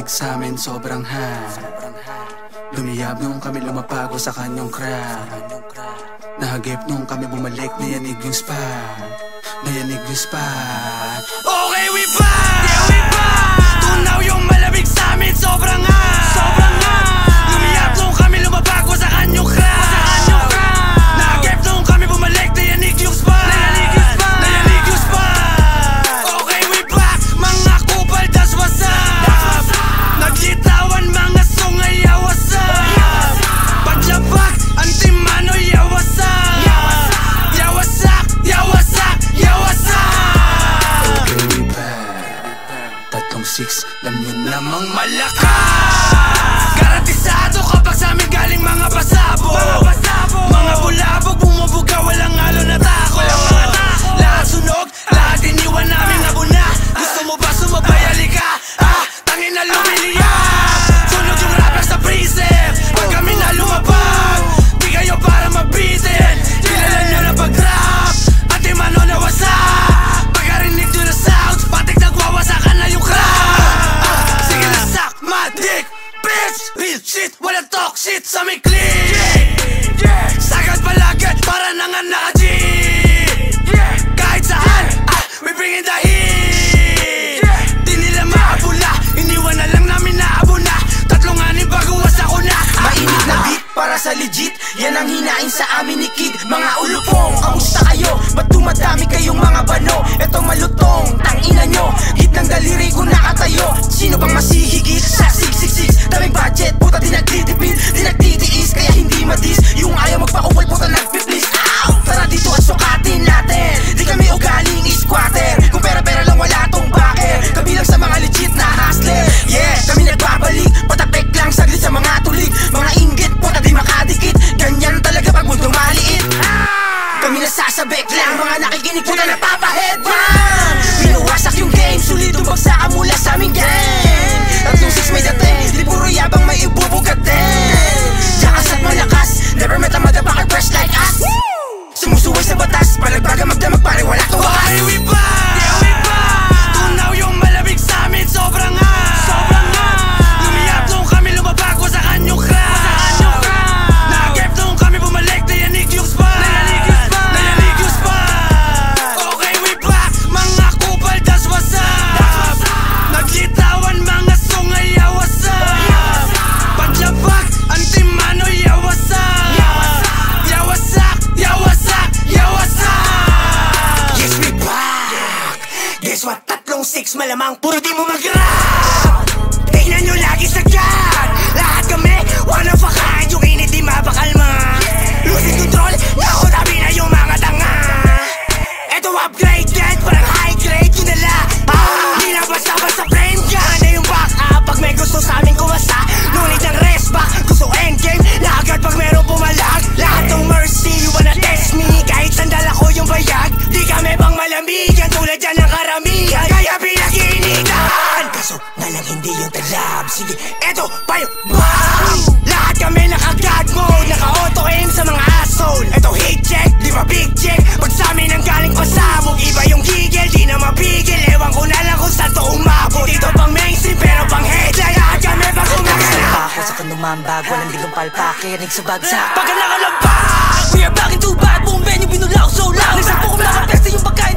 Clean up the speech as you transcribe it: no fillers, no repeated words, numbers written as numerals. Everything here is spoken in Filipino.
Sa'min sobrang hot. Lumiyab nung kami lumapago sa kanyang crowd. Nahagip nung kami bumalik, nayanig yung spot. Nayanig yung spot. Okay, we back! Yeah, we back! Tunaw yung malamig sa'min sobrang hot. Lumiyab nung kami lumapago sa kanyang crowd. Nahagip nung kami bumalik, nayanig yung spot. Nayanig yung spot. Okay, we back! Mga kupal, that's what's up. Naglitawan mga sungay, yawasak. Paglabak, antimano, yawasak. Yawasak, yawasak, yawasak. Okay, we back. 3-6, alam nyo namang malakas. Garantisado kapag sa'min galing mga pasabog. Mga bulabog, bumubuga, walang halo na takot. Lahat sunog, lahat iniwan namin abuna. Gusto mo ba sumabay, halika? Tangin na lumiliyap. Sunog yung rapper sa freezer. Pag kami na lumabag, di kayo para mabitin. Kilala nyo na pag-rap, antimano na wasak. Pagkarinig nyo na sounds, patik nagwawasakan na yung crowd. Sige na suck my dick, bitch. Real shit, walang talk shit sa may click. Sagad palagad, para na nga naka-G. Kahit saan, we bring in the heat. Di nila maabula, iniwan na lang namin naabuna. Tatlong anim bago ako na. Mainit na beat para sa legit, yan ang hinain sa amin ni Kid. Mga ulupong, kamusta kayo? Ba't dumadami kayong mga bano? Eto malutong, tangina nyo, hit ng daliri ko nakatayo. Sino bang masihigit sa 666? Daming budget, puta di nagtitipid, di nagtitiis, kaya hindi madis. Yung ayaw magpakupal, puta nagpiplis. Tara dito at sukatin natin, di kami ugaling squatter. Kung pera-pera lang wala tong backer, kabilang sa mga legit na hustler. Yeah, kami nagbabalik, patapek lang saglit sa mga tulig. Mga inggit, puta di makadikit, ganyan talaga pag mundong maliit. Kami nasasabik lang, mga nakikinig, puta napapaheadbang. Pinuwasak yung game, sulit yung bagsakan mula sa aming gang. 3-6 may dating, di puro yabang may ibubugat din. Jakas at malakas, never met a motherfucker fresh like us. Sumusuway sa batas, palagbaga magdamag pare wala to wakas. Okay, we back! Tunaw yung malamig sa'min sobrang hot. Lumiyab nung kami lumabago sa kanyang crowd. Nahagip nung kami bumalik, nayanig yung spot. Nayanig yung spot. Okay, we back! Mga kupal, that's what's up. Naglitawan mga sungay, yawasak. Paglabak, antimano, yawasak. Yawasak, yawasak, yawasak. Yes, we back. Guess what? 3-6 malamang puro di mo mag-rap. Tingnan nyo lagi sa dyan, lahat kami one of a kind. Yung init di mapakalma, losing control, nakotabi na yung mga tanga. Eto upgrade yan, parang high grade yun nila. Di na basta-basta frame yan, na yung back up pag may gusto sa amin kumasa. Ngunit ang rest back, gusto endgame na agad pag meron pumalag. Lahat ng mercy, you wanna test me, kahit sandal ako yung bayag. Di kami pang malamigan, tulad yan ng karamihan, kaya pinag-iinitan. Kaso nga lang hindi yung talab, sige eto pa yung bang. Lahat kami naka-god mode, naka-auto aim sa mga asshole. Eto hit check, di ba big check, pag sa amin ang galing pasabog. Iba yung gigil, di na mapigil, ewan ko na lang kung saan to umabot. Dito pang mainstream pero pang head, lahat kami pag umakalap. Ako sa kanumambag, walang dilong palpak, kaya nagsabagsak pagka nakalampak. We are back in too bad, buong venue binula ko so loud. Nagsagpo ko nakapeste yung pagkain.